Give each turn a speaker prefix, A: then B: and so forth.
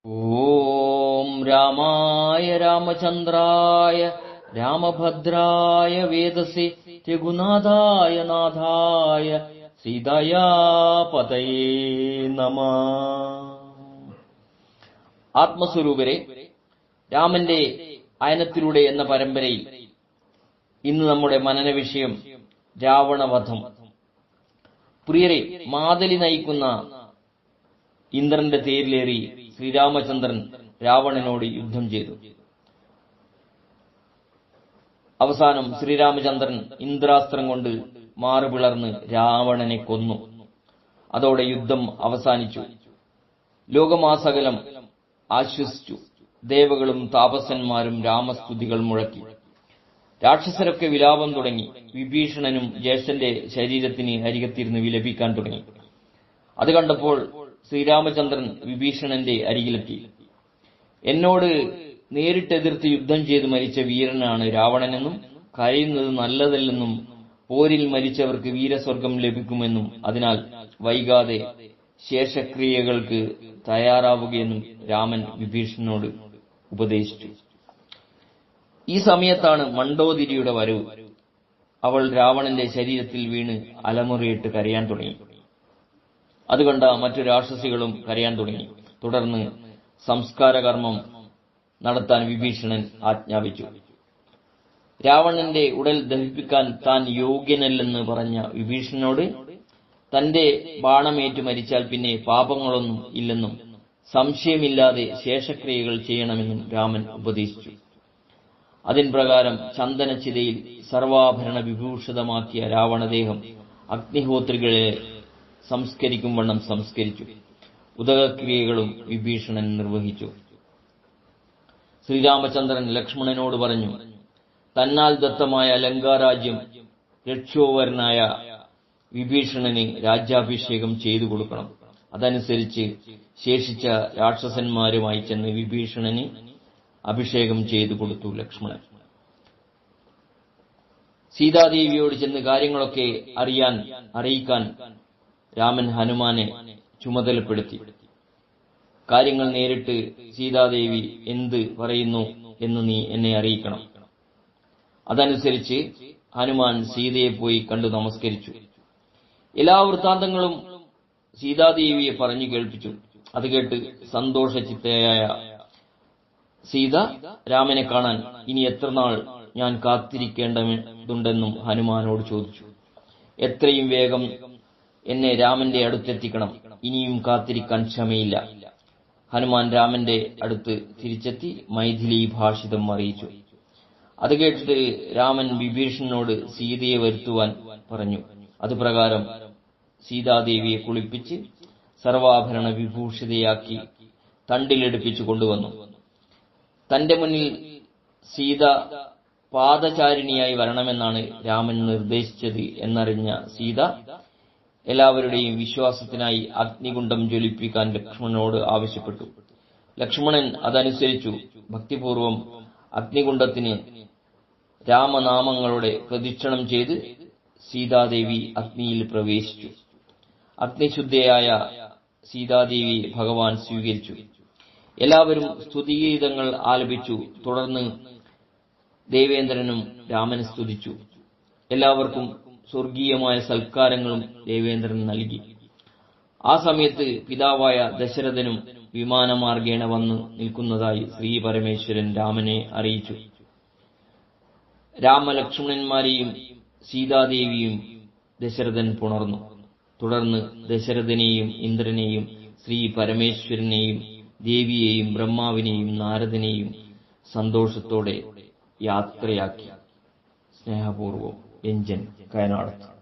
A: ഓം രാമായ രാമചന്ദ്രായ രാമഭദ്രായ വേദസേ രഘുനാഥായ നാഥായ സീതായാ പതയേ നമഃ. ആത്മസ്വരൂപരെ, രാമന്റെ അയനത്തിലൂടെ എന്ന പരമ്പരയിൽ ഇന്ന് നമ്മുടെ മനന വിഷയം രാവണവധം. പ്രിയരെ, മാതലി നയിക്കുന്ന ഇന്ദ്രന്റെ തേരിലേറി ശ്രീരാമചന്ദ്രൻ രാവണനോട് യുദ്ധം ചെയ്തു. അവസാനം ശ്രീരാമചന്ദ്രൻ ഇന്ദ്രാസ്ത്രം കൊണ്ട് മാറുപിളർന്ന് രാവണനെ കൊന്നു. അതോടെ യുദ്ധം അവസാനിച്ചു. ലോകമാസകലം ആശ്വസിച്ചു. ദേവകളും താപസന്മാരും രാമസ്തുതികൾ മുഴക്കി. രാക്ഷസരൊക്കെ വിലാപം തുടങ്ങി. വിഭീഷണനും ജ്യേഷ്ഠന്റെ ശരീരത്തിന് അരികത്തിരുന്ന് വിലപിക്കാൻ തുടങ്ങി. അത് കണ്ടപ്പോൾ ശ്രീരാമചന്ദ്രൻ വിഭീഷണന്റെ അരികിലെത്തി. എന്നോട് നേരിട്ടെതിർത്ത് യുദ്ധം ചെയ്ത് മരിച്ച വീരനാണ് രാവണനെന്നും കരയുന്നത് നല്ലതല്ലെന്നും പോരിൽ മരിച്ചവർക്ക് വീരസ്വർഗം ലഭിക്കുമെന്നും അതിനാൽ വൈകാതെ ശേഷക്രിയകൾക്ക് തയ്യാറാവുകയെന്നും രാമൻ വിഭീഷണനോട് ഉപദേശിച്ചു. ഈ സമയത്താണ് മണ്ഡോദരിയുടെ വരവ്. അവൾ രാവണന്റെ ശരീരത്തിൽ വീണ് അലമുറയിട്ട് കരയാൻ തുടങ്ങി. അതുകണ്ട മറ്റു രാക്ഷസികളും കരയാൻ തുടങ്ങി. തുടർന്ന് സംസ്കാരകർമ്മം നടത്താൻ വിഭീഷണൻ ആജ്ഞാപിച്ചു. രാവണന്റെ ഉടൽ ദഹിപ്പിക്കാൻ താൻ യോഗ്യനല്ലെന്ന് പറഞ്ഞ വിഭീഷണനോട് തന്റെ ബാണമേറ്റു മരിച്ചാൽ പിന്നെ പാപങ്ങളൊന്നും ഇല്ലെന്നും സംശയമില്ലാതെ ശേഷക്രിയകൾ ചെയ്യണമെന്നും രാമൻ ഉപദേശിച്ചു. അതിൻ പ്രകാരം ചന്ദനച്ചിതയിൽ സർവാഭരണ വിഭൂഷിതമാക്കിയ രാവണദേഹം അഗ്നിഹോത്രികളെ സംസ്കരിക്കും വണ്ണം സംസ്കരിച്ചു. ഉദകക്രിയകളും വിഭീഷണൻ നിർവഹിച്ചു. ശ്രീരാമചന്ദ്രൻ ലക്ഷ്മണനോട് പറഞ്ഞു, തന്നാൽ ദത്തമായ ലങ്കാരാജ്യം രക്ഷോവരനായ വിഭീഷണന് രാജ്യാഭിഷേകം ചെയ്തു കൊടുക്കണം. അതനുസരിച്ച് ശേഷിച്ച രാക്ഷസന്മാരുമായി ചെന്ന് വിഭീഷണന് അഭിഷേകം ചെയ്തു കൊടുത്തു ലക്ഷ്മണൻ. സീതാദേവിയോട് ചെന്ന് കാര്യങ്ങളൊക്കെ അറിയിക്കാൻ രാമൻ ഹനുമാനെ ചുമതലപ്പെടുത്തി. കാര്യങ്ങൾ നേരിട്ട് സീതാദേവി എന്ത് പറയുന്നു എന്ന് നീ എന്നെ അറിയിക്കണം. അതനുസരിച്ച് ഹനുമാൻ സീതയെ പോയി കണ്ടു നമസ്കരിച്ചു. എല്ലാ വൃത്താന്തങ്ങളും സീതാദേവിയെ പറഞ്ഞു കേൾപ്പിച്ചു. അത് കേട്ട് സന്തോഷചിത്തയായ സീത രാമനെ കാണാൻ ഇനി എത്ര നാൾ ഞാൻ കാത്തിരിക്കേണ്ടതുണ്ടെന്നും ഹനുമാനോട് ചോദിച്ചു. എത്രയും വേഗം എന്നെ രാമന്റെ അടുത്തെത്തിക്കണം, ഇനിയും കാത്തിരിക്കാൻ ക്ഷമയില്ല. ഹനുമാൻ രാമന്റെ അടുത്ത് തിരിച്ചെത്തി മൈഥിലി ഭാഷിതം അറിയിച്ചു. അത് കേട്ടിട്ട് രാമൻ വിഭീഷണനോട് സീതയെ വരുത്തുവാൻ പറഞ്ഞു. അതുപ്രകാരം സീതാദേവിയെ കുളിപ്പിച്ച് സർവാഭരണ വിഭൂഷിതയാക്കി തണ്ടിലെടുപ്പിച്ചു കൊണ്ടുവന്നു. തന്റെ മുന്നിൽ സീത പാദചാരിണിയായി വരണമെന്നാണ് രാമൻ നിർദ്ദേശിച്ചത് എന്നറിഞ്ഞ സീത എല്ലാവരുടെയും വിശ്വാസത്തിനായി അഗ്നികുണ്ഡം ജ്വലിപ്പിക്കാൻ ലക്ഷ്മണനോട് ആവശ്യപ്പെട്ടു. ലക്ഷ്മണൻ അതനുസരിച്ചു. ഭക്തിപൂർവം അഗ്നികുണ്ഡത്തിന് രാമനാമങ്ങളുടെ പ്രദക്ഷിണം ചെയ്ത് സീതാദേവി അഗ്നിയിൽ പ്രവേശിച്ചു. അഗ്നിശുദ്ധയായ സീതാദേവിയെ ഭഗവാൻ സ്വീകരിച്ചു. എല്ലാവരും സ്തുതിഗീതങ്ങൾ ആലപിച്ചു. തുടർന്ന് ദേവേന്ദ്രനും രാമനെ സ്തുതിച്ചു. എല്ലാവർക്കും സ്വർഗീയമായ സൽക്കാരങ്ങളും ദേവേന്ദ്രൻ നൽകി. ആ സമയത്ത് പിതാവായ ദശരഥനും വിമാനമാർഗേണ വന്ന് നിൽക്കുന്നതായി ശ്രീ പരമേശ്വരൻ രാമനെ അറിയിച്ചു. രാമലക്ഷ്മണന്മാരെയും സീതാദേവിയും ദശരഥൻ പുണർന്നു. തുടർന്ന് ദശരഥനെയും ഇന്ദ്രനെയും ശ്രീ പരമേശ്വരനെയും ദേവിയെയും ബ്രഹ്മാവിനെയും നാരദനെയും സന്തോഷത്തോടെ യാത്രയാക്കി. സ്നേഹപൂർവം എഞ്ചൻ കയനാടത്ത്.